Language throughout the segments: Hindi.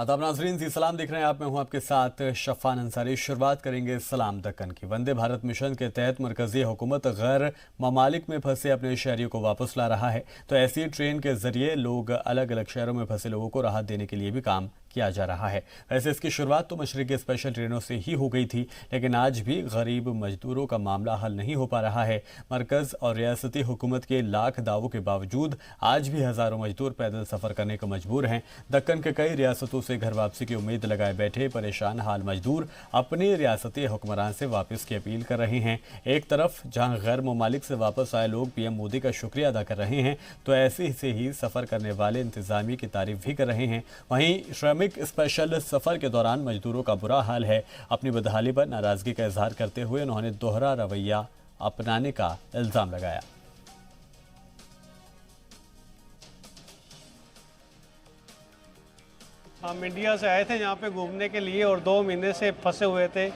आदाब नाजरीन, जी सलाम देख रहे हैं आप। मैं हूं आपके साथ शफान अंसारी। शुरुआत करेंगे सलाम दक्कन की। वंदे भारत मिशन के तहत मरकजी हुकूमत गैर ममालिक में फंसे अपने शहरियों को वापस ला रहा है, तो ऐसी ट्रेन के जरिए लोग अलग अलग शहरों में फंसे लोगों को राहत देने के लिए भी काम किया जा रहा है। वैसे इसकी शुरुआत तो मशरक़ी स्पेशल ट्रेनों से ही हो गई थी, लेकिन आज भी गरीब मजदूरों का मामला हल नहीं हो पा रहा है। मरकज़ और रियासती हुकूमत के लाख दावों के बावजूद आज भी हज़ारों मजदूर पैदल सफ़र करने को मजबूर हैं। दक्कन के कई रियासतों से घर वापसी की उम्मीद लगाए बैठे परेशान हाल मजदूर अपने रियासती हुक्मरान से वापस की अपील कर रहे हैं। एक तरफ जहां गैर ममालिक से वापस आए लोग पीएम मोदी का शुक्रिया अदा कर रहे हैं, तो ऐसे से ही सफ़र करने वाले इंतज़ामिया की तारीफ भी कर रहे हैं। वहीं श्रमिक स्पेशल सफर के दौरान मजदूरों का बुरा हाल है। अपनी बदहाली पर नाराजगी का इजहार करते हुए उन्होंने दोहरा रवैया अपनाने का इल्जाम लगाया। हम इंडिया से आए थे यहाँ पे घूमने के लिए और 2 महीने से फंसे हुए थे,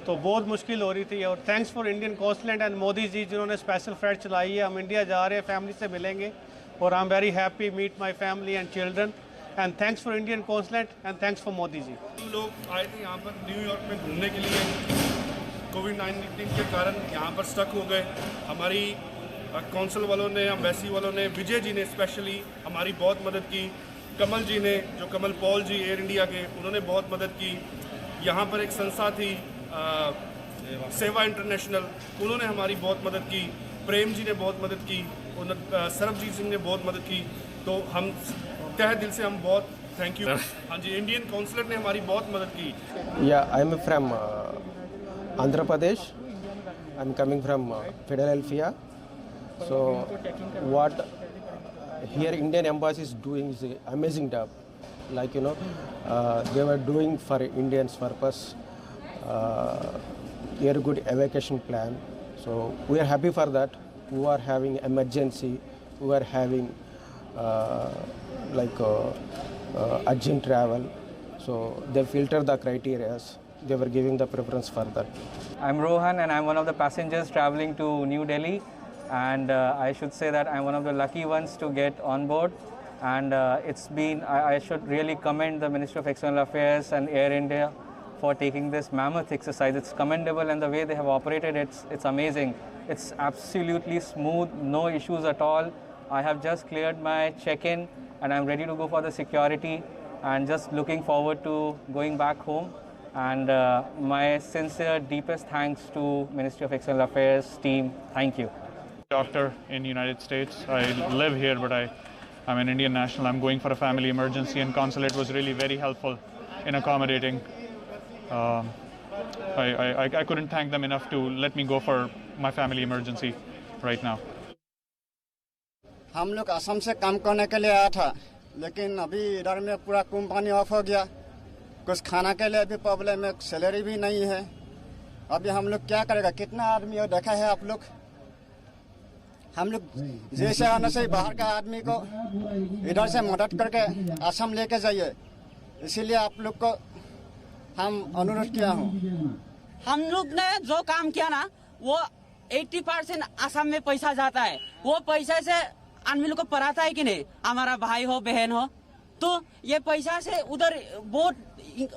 तो बहुत मुश्किल हो रही थी। और thanks for Indian consulate and Modi ji जिन्होंने स्पेशल फ्लाइट चलाई है। हम इंडिया जा रहे हैं, फैमिली से मिलेंगे और I am very happy meet my family and children and thanks for Indian consulate and thanks for Modi ji. हम लोग आए थे यहाँ पर न्यूयॉर्क में घूमने के लिए। कोविड-19 के कारण यहाँ पर स्टक हो गए। हमारी कौंसल वालों ने, एम्बेसी वालों ने, विजय जी ने स्पेशली हमारी बहुत मदद की। कमल जी ने, जो कमल पॉल जी एयर इंडिया के, उन्होंने बहुत मदद की। यहाँ पर एक संस्था थी सेवा इंटरनेशनल, उन्होंने हमारी बहुत मदद की। प्रेम जी ने बहुत मदद की, सरबजीत सिंह ने बहुत मदद की। तो हम तहे दिल से हम बहुत थैंक यू। हाँ जी, इंडियन कौंसलेट ने हमारी बहुत मदद की। या I am from Andhra Pradesh. I am coming from Philadelphia. So what here Indian embassy is doing is an amazing job, like they were doing for Indians purpose very good evacuation plan. So we are happy for that. Who are having emergency, who are having urgent travel, so they filter the criteria. They were giving the preference for that. I'm Rohan and I'm one of the passengers traveling to New Delhi. And I should say that I'm one of the lucky ones to get on board, and I should really commend the Ministry of External Affairs and Air India for taking this mammoth exercise. It's commendable, and the way they have operated, it's amazing. It's absolutely smooth, no issues at all. I have just cleared my check-in and I'm ready to go for the security and just looking forward to going back home. And my sincere, deepest thanks to Ministry of External Affairs team. Thank you. Doctor in the United States. I live here, but I'm an Indian national. I'm going for a family emergency, and consulate was really very helpful in accommodating. I couldn't thank them enough to let me go for my family emergency right now. हम लोग असम से काम करने के लिए आया था, लेकिन अभी इधर में पूरा कंपनी ऑफ हो गया। कुछ खाना के लिए भी प्रॉब्लम है, सैलरी भी नहीं है। अभी हम लोग क्या करेगा? कितना आदमी देखा है आप लोग? हम लोग जैसे आने से बाहर का आदमी को इधर से मदद करके असम लेके जाइए, इसीलिए आप लोग को हम अनुरोध किया हूँ। हम लोग ने जो काम किया ना, वो 80% असम में पैसा जाता है। वो पैसे से आदमी लोग को पढ़ाता है कि नहीं, हमारा भाई हो बहन हो, तो ये पैसा से उधर बहुत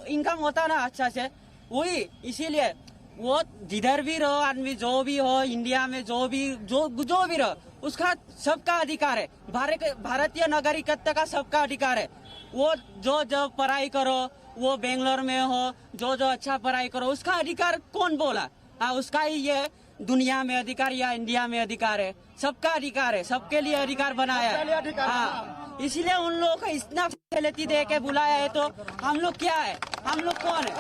इनकम होता ना अच्छा से। वही इसीलिए वो जिधर भी रहो आदमी, जो भी हो इंडिया में, जो भी रहो, उसका सबका अधिकार है। भारतीय नागरिकता का सबका अधिकार है। वो जो पढ़ाई करो, वो बेंगलोर में हो, जो अच्छा पढ़ाई करो, उसका अधिकार कौन बोला? हाँ, उसका ही ये दुनिया में अधिकार या इंडिया में अधिकार है। सबका अधिकार है, सबके लिए अधिकार बनाया है। हाँ, इसीलिए उन लोगों को इतना फैसिलिटी दे के बुलाया है, तो हम लोग क्या है? हम लोग कौन है?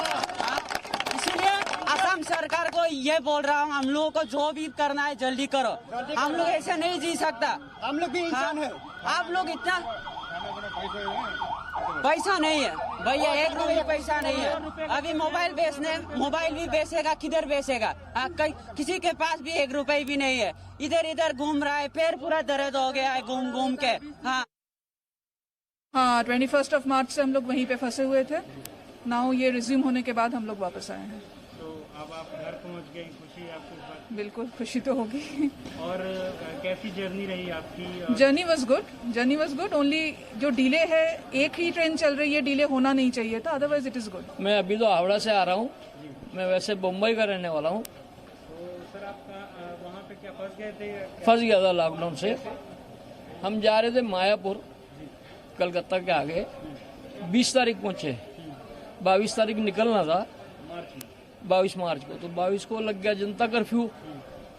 इसीलिए असम सरकार को ये बोल रहा हूँ, हम लोगों को जो भी करना है जल्दी करो। हम लोग ऐसे नहीं जी सकता। हम लोग भी इंसान है। आप लोग इतना पैसा नहीं है भैया, 1 रुपया पैसा नहीं है। अभी मोबाइल भी बेचेगा, किधर बेचेगा? किसी के पास भी 1 रुपये भी नहीं है। इधर घूम रहा है, पैर पूरा दर्द हो गया है घूम के। हाँ 21 मार्च से हम लोग वहीं पे फंसे हुए थे। नाउ ये रिज्यूम होने के बाद हम लोग वापस आए हैं। तो अब आप घर पहुंच गए, खुशी आपको? बिल्कुल खुशी तो होगी। और कैसी जर्नी रही आपकी? Journey was good. ओनली जो डिले है, एक ही ट्रेन चल रही है, डिले होना नहीं चाहिए था, अदरवाइज इट इज गुड। मैं अभी तो हावड़ा से आ रहा हूँ। मैं वैसे मुंबई का रहने वाला हूँ। तो सर आपका वहाँ पे क्या फंस गए थे? फंस गया था लॉकडाउन से। हम जा रहे थे मायापुर, कलकत्ता के आगे। 20 तारीख पहुँचे, 22 तारीख निकलना था, 22 मार्च को। तो 22 को लग गया जनता कर्फ्यू।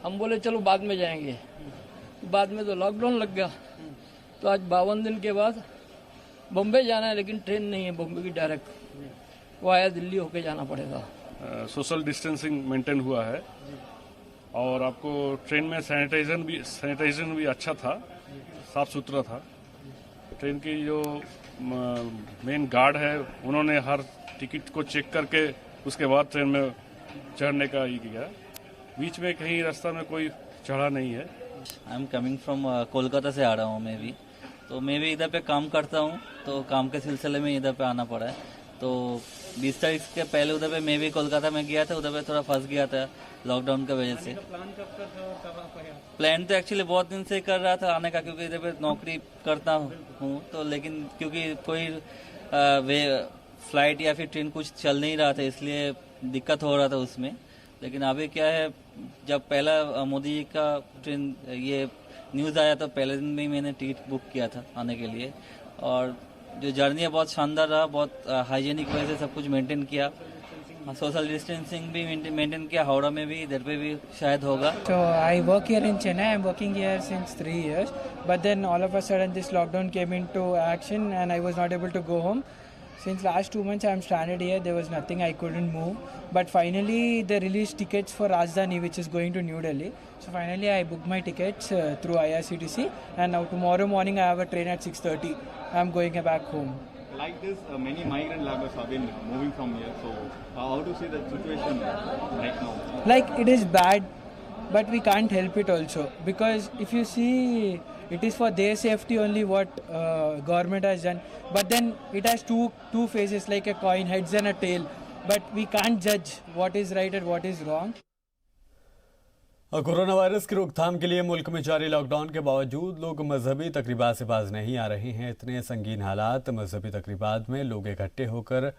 हम बोले चलो बाद में जाएंगे, बाद में तो लॉकडाउन लग गया। तो आज 52 दिन के बाद बम्बई जाना है, लेकिन ट्रेन नहीं है बम्बई की डायरेक्ट, वाया दिल्ली होके जाना पड़ेगा। सोशल डिस्टेंसिंग मेंटेन हुआ है और आपको ट्रेन में सैनिटाइजेशन भी अच्छा था, साफ सुथरा था। ट्रेन की जो मेन गार्ड है उन्होंने हर टिकट को चेक करके उसके बाद ट्रेन में चढ़ने का ही किया। बीच में कहीं रास्ता में कोई चढ़ा नहीं है। I am coming from Kolkata से आ रहा हूँ मैं भी इधर पे काम करता हूँ, तो काम के सिलसिले में इधर पे आना पड़ा है। तो 20 तारीख के पहले उधर पे मैं भी कोलकाता में गया था, उधर पे थोड़ा फंस गया था लॉकडाउन की वजह से। प्लान कब का था और कब आप आए? प्लान तो एक्चुअली बहुत दिन से कर रहा था आने का, क्योंकि इधर पे नौकरी करता हूँ। तो लेकिन क्योंकि कोई फ्लाइट या फिर ट्रेन कुछ चल नहीं रहा था, इसलिए दिक्कत हो रहा था उसमें। लेकिन अभी क्या है, जब पहला मोदी जी का ट्रेन ये न्यूज़ आया तो पहले दिन में ही मैंने टिकट बुक किया था आने के लिए। और जो जर्नी है बहुत शानदार रहा, बहुत हाइजीनिक वजह से सब कुछ मेंटेन किया। सोशल डिस्टेंसिंग भी मेंटेन किया, हावड़ा में भी, इधर पे भी शायद होगा। So I work here in Chennai. I'm working here since 3 years. But then all of a sudden this lockdown came into action and I was not able to go home. Since last 2 months I'm stranded here. There was nothing, I couldn't move. But finally they released tickets for Rajdhani, which is going to New Delhi. So finally I booked my tickets through IRCTC. And now tomorrow morning I have a train at 6:30. I'm going back home. Like this, many migrant laborers have been moving from here. So how to see the situation right now? Like it is bad, but we can't help it also, because if you see, it is for their safety only what government has done. But then it has two faces, like a coin, heads and a tail. But we can't judge what is right and what is wrong. और कोरोना वायरस की रोकथाम के लिए मुल्क में जारी लॉकडाउन के बावजूद लोग मजहबी तकरीबात से बाज नहीं आ रहे हैं। इतने संगीन हालात मजहबी तकरीबात में लोग इकट्ठे होकर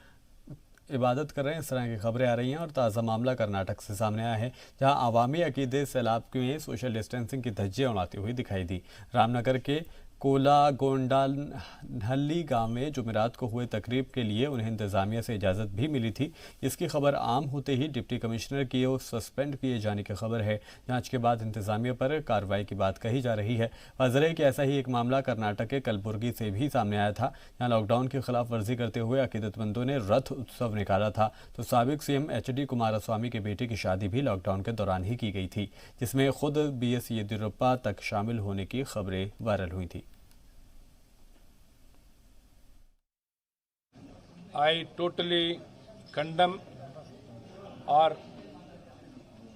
इबादत कर रहे हैं, इस तरह की खबरें आ रही हैं। और ताज़ा मामला कर्नाटक से सामने आया है, जहां अवामी अकीदे सैलाब में सोशल डिस्टेंसिंग की धज्जियां उड़ाती हुई दिखाई दी। रामनगर के कोलागोंडानहल्ली गांव में जुमेरात को हुए तकरीब के लिए उन्हें इंतजामिया से इजाज़त भी मिली थी। इसकी खबर आम होते ही डिप्टी कमिश्नर की ओर सस्पेंड किए जाने की खबर है। जांच के बाद इंतजामिया पर कार्रवाई की बात कही जा रही है। वाज़ेह है कि ऐसा ही एक मामला कर्नाटक के कलबुर्गी से भी सामने आया था, जहाँ लॉकडाउन की खिलाफ वर्जी करते हुए अकीदतमंदों ने रथ उत्सव निकाला था। तो साबिक सीएम HD कुमारस्वामी के बेटे की शादी भी लॉकडाउन के दौरान ही की गई थी, जिसमें खुद BS येदियुरप्पा तक शामिल होने की खबरें वायरल हुई थी। I totally condemn, or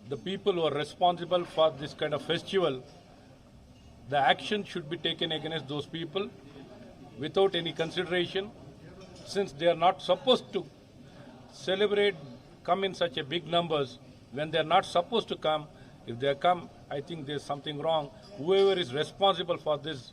the people who are responsible for this kind of festival, the action should be taken against those people without any consideration, since they are not supposed to celebrate, come in such a big numbers when they are not supposed to come. If they come, I think there's something wrong. Whoever is responsible for this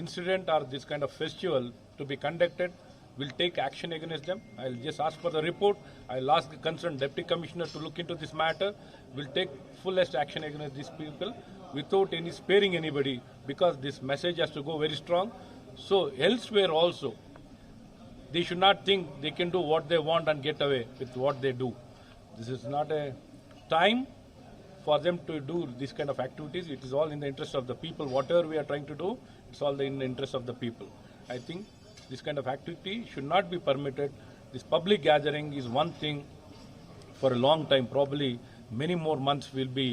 incident or this kind of festival to be conducted will take action against them. I'll just ask for the report. I'll ask the concerned deputy commissioner to look into this matter. We'll take fullest action against these people without any sparing anybody, because this message has to go very strong. So elsewhere also, they should not think they can do what they want and get away with what they do. This is not a time for them to do this kind of activities. It is all in the interest of the people. Whatever we are trying to do, it's all in the interest of the people. I think this kind of activity should not be permitted. This public gathering is one thing for a long time. Probably many more months will be,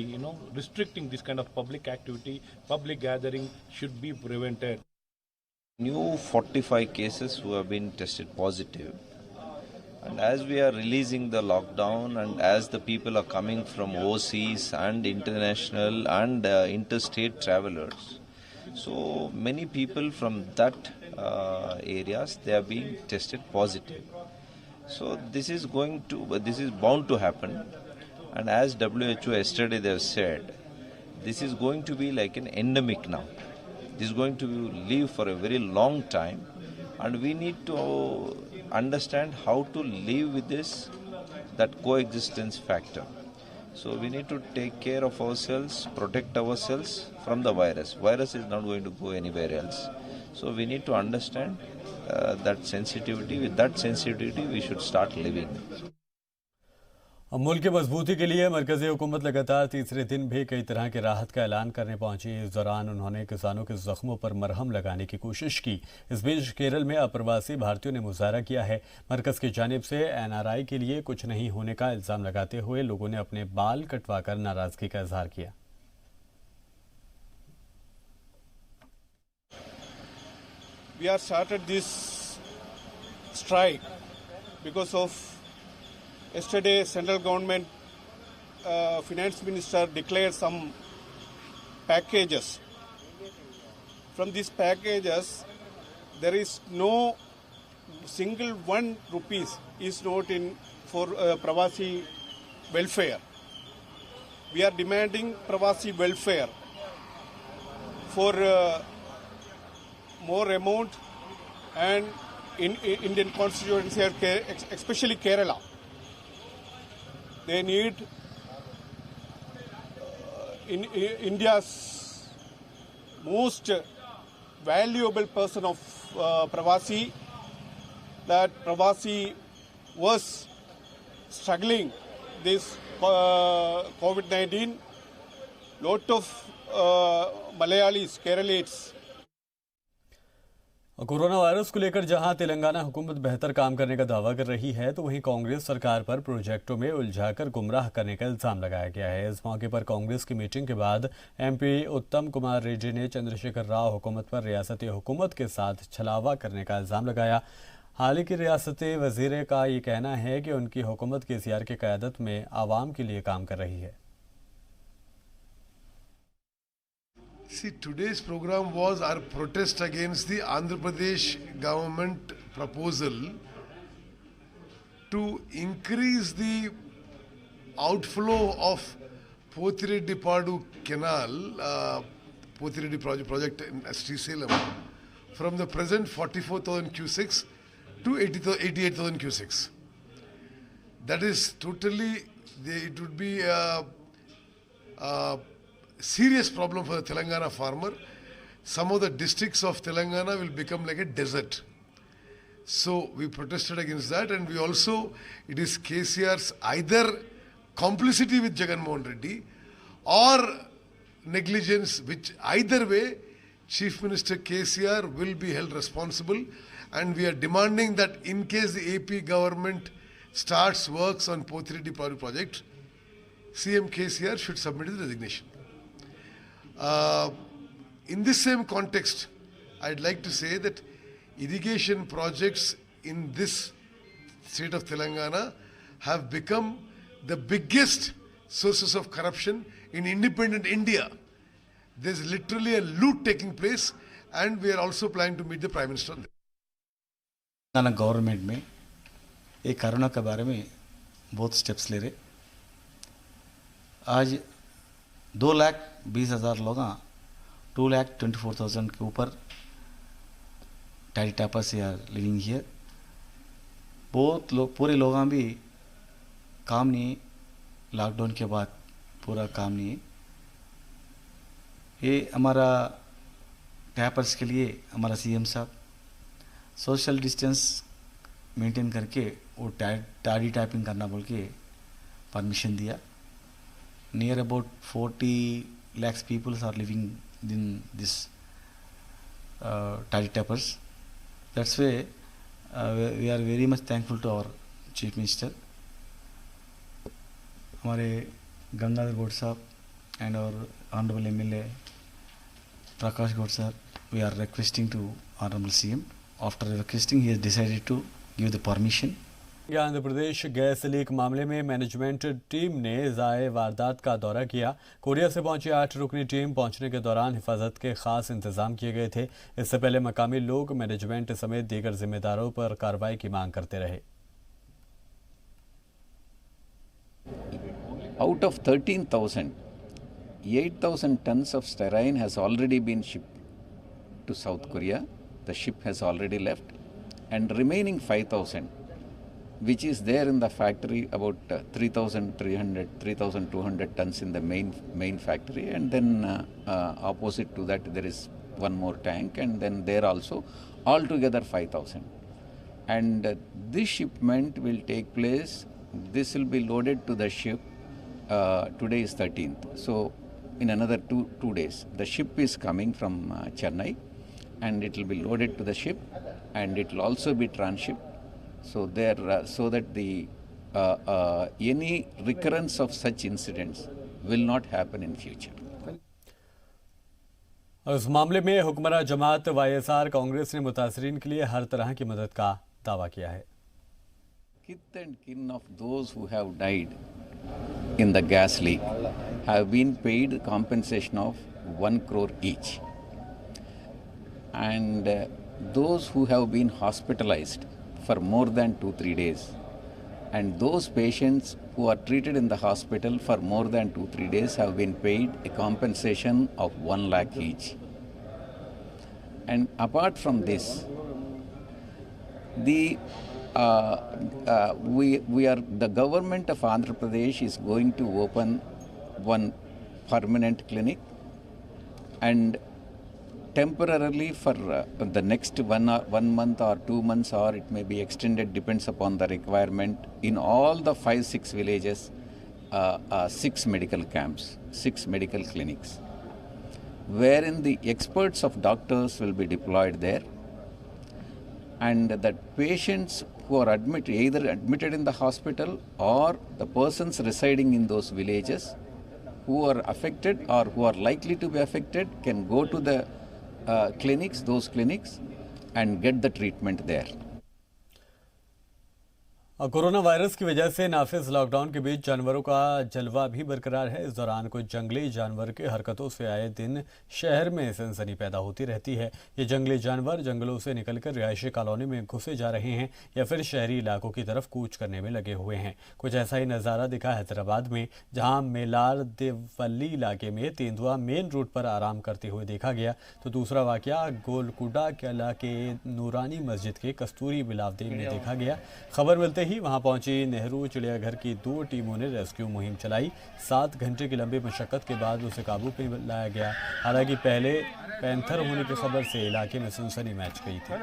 restricting this kind of public activity. Public gathering should be prevented. New 45 cases who have been tested positive. And as we are releasing the lockdown and as the people are coming from overseas and international and interstate travelers, so many people from that areas, they are being tested positive. So this is bound to happen, And as WHO yesterday they have said, this is going to be like an endemic now. This is going to live for a very long time, and we need to understand how to live with this, that coexistence factor. So we need to take care of ourselves, protect ourselves from the virus. Virus is not going to go anywhere else. So we need to understand that sensitivity. With that sensitivity, we should start living. अब मुल्क की मजबूती के लिए मरकजी हुकूमत लगातार तीसरे दिन भी कई तरह के राहत का ऐलान करने पहुंची। इस दौरान उन्होंने किसानों के जख्मों पर मरहम लगाने की कोशिश की। इस बीच केरल में अप्रवासी भारतीयों ने मुजाहरा किया है। मरकज की जानिब से NRI के लिए कुछ नहीं होने का इल्ज़ाम लगाते हुए लोगों ने अपने बाल कटवाकर नाराजगी का इजहार किया। We have started this strike because of yesterday central government finance minister declared some packages. From these packages, there is no single 1 rupees is not in for Pravasi welfare. We are demanding Pravasi welfare for more amount, and in Indian constituency, especially Kerala. They need in India's most valuable person of Pravasi. That Pravasi was struggling this COVID-19. Lot of Malayalis, Keralates. Corona virus को लेकर जहां तेलंगाना हुकूमत बेहतर काम करने का दावा कर रही है, तो वहीं कांग्रेस सरकार पर प्रोजेक्टों में उलझाकर गुमराह करने का इल्जाम लगाया गया है। इस मौके पर कांग्रेस की मीटिंग के बाद MP उत्तम कुमार रेड्डी ने चंद्रशेखर राव हुकूमत पर रियासती हुकूमत के साथ छलावा करने का इल्जाम लगाया। हालांकि रियासती वजीर का ये कहना है कि उनकी हुकूमत KCR की क़यादत में आवाम के लिए काम कर रही है। See, today's program was our protest against the Andhra Pradesh government proposal to increase the outflow of Pothireddy-Padu Canal, Pothireddy project in Srisalem, from the present 44,000 cusecs to 88,000 cusecs. That is totally, it would be a serious problem for the Telangana farmer. Some of the districts of Telangana will become like a desert. So we protested against that, and we also, it is KCR's either complicity with Jagan Mohan Reddy or negligence, which either way Chief Minister KCR will be held responsible, and we are demanding that in case the AP government starts works on Pothireddy-Padu project, CM KCR should submit his resignation. In this same context, I'd like to say that irrigation projects in this state of Telangana have become the biggest sources of corruption in independent India. There's literally a loot taking place, and we are also planning to meet the Prime Minister on this. Telangana government में ये कोरोना के बारे में बहुत स्टेप्स ले रहे। आज 2,20,000 लोग 2,24,000 के ऊपर टाइडी टापर से आर लिविंग हियर। बहुत लोग, पूरे लोग भी काम नहीं, लॉकडाउन के बाद पूरा काम नहीं है। ये हमारा टैपर्स के लिए हमारा CM साहब सोशल डिस्टेंस मेंटेन करके वो टाडी टाइपिंग करना बोल के परमिशन दिया। Near about 40 lakhs people are living in this tidy tappers. That's why we are very much thankful to our Chief Minister, हमारे गंगाधर गौड़ साहब and our Honorable MLA Prakash Gowd sir. We are requesting to Honorable CM. After requesting, he has decided to give the permission. Andhra Pradesh gas leak मामले में मैनेजमेंट टीम ने जाए वारदात का दौरा किया। कोरिया से पहुंची 8 रुकनी टीम पहुंचने के दौरान हिफाजत के खास इंतजाम किए गए थे। इससे पहले मकामी लोग मैनेजमेंट समेत दीगर जिम्मेदारों पर कार्रवाई की मांग करते रहे। Out of 13,000, 8,000 tons of styrene has already been shipped to South Korea. The ship has already left, and remaining 5,000, which is there in the factory, about 3,300, 3,200 tons in the main factory, and then opposite to that there is one more tank, and then there also altogether 5,000. And this shipment will take place. This will be loaded to the ship. Today is 13th, so in another two days the ship is coming from Chennai, and it will be loaded to the ship, and it will also be transshipped. So there, so that the any recurrence of such incidents will not happen in future. इस मामले में हुक्मरान जमात YSR कांग्रेस ने मुतासरीन के लिए हर तरह की मदद का दावा किया है। Kith and kin of those who have died in the gas leak have been paid compensation of 1 crore each, and those who have been hospitalized for more than 2-3 days, and those patients who are treated in the hospital for more than 2-3 days have been paid a compensation of 1 lakh each. And apart from this, the the government of Andhra Pradesh is going to open one permanent clinic, and temporarily for the next one month or 2 months, or it may be extended, depends upon the requirement, in all the 5-6 villages, 6 medical camps, 6 medical clinics, wherein the experts of doctors will be deployed there, and that patients who are either admitted in the hospital, or the persons residing in those villages who are affected or who are likely to be affected, can go to the clinics, those clinics, and get the treatment there. Corona virus की वजह से नाफिज लॉकडाउन के बीच जानवरों का जलवा भी बरकरार है। इस दौरान कुछ जंगली जानवर की हरकतों से आए दिन शहर में सनसनी पैदा होती रहती है। ये जंगली जानवर जंगलों से निकलकर रिहायशी कॉलोनी में घुसे जा रहे हैं या फिर शहरी इलाकों की तरफ कूच करने में लगे हुए हैं। कुछ ऐसा ही नज़ारा दिखा हैदराबाद में, जहां मेलार देवल्ली इलाके में तेंदुआ मेन रोड पर आराम करते हुए देखा गया, तो दूसरा वाकया गोलकुंडा किला के नूरानी मस्जिद के कस्तूरी बिलावदेव में देखा गया। खबर मिलते ही वहां पहुंची नेहरू चिड़ियाघर की 2 टीमों ने रेस्क्यू मुहिम चलाई। 7 घंटे की लंबी मशक्कत के बाद उसे काबू पे लाया गया। हालांकि पहले पैंथर होने की खबर से इलाके में सनसनी मच गई थी।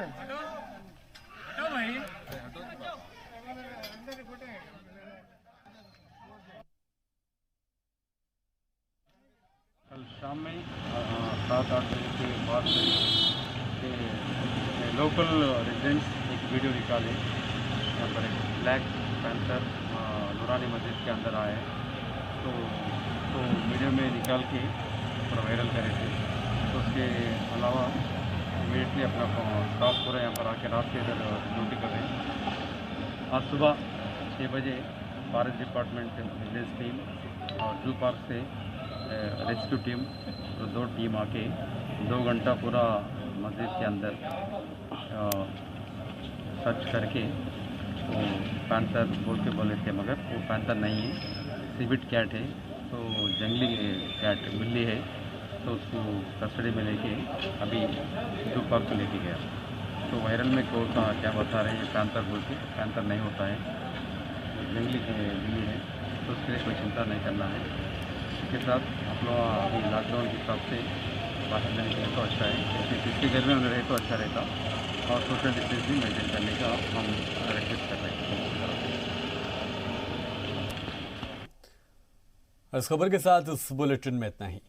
कल शाम में 7-8 बजे के बाद लोकल रेजिडेंट्स एक वीडियो निकाले, यहाँ पर एक ब्लैक पैंथर नूरानी मस्जिद के अंदर आए, तो वीडियो में निकाल के पूरा वायरल करे थे। तो उसके अलावा इमीडिएटली अपना स्टाफ पूरा यहाँ पर आके रात के इधर ड्यूटी कर रहे हैं। आज सुबह 6 बजे फॉरेस्ट डिपार्टमेंट विजिलेंस टीम और जू पार्क से रेस्क्यू टीम, तो 2 टीम आके 2 घंटा पूरा मस्जिद के अंदर सर्च करके वो पैंथर बोल के बोले थे, मगर वो पैंथर नहीं है, सिविट कैट है, तो जंगली कैट बिल्ली है, तो उसको कस्टडी में लेके अभी जू पार्क को लेके गया। तो वायरल में क्या बता रहे हैं, पैंथर बोल के, पैंथर नहीं होता है, जंगली बिल्ली है, तो उसके लिए कोई चिंता नहीं करना है। इसके साथ आप लोग अभी लॉकडाउन के हिसाब से बाहर जाने के लिए तो अच्छा है, इसके घर में रहे तो अच्छा रहता, और सोशल डिस्टेंस भी मेंटेन करने का हम रिक्वेस्ट कर रहे हैं। इस खबर के साथ इस बुलेटिन में इतना ही।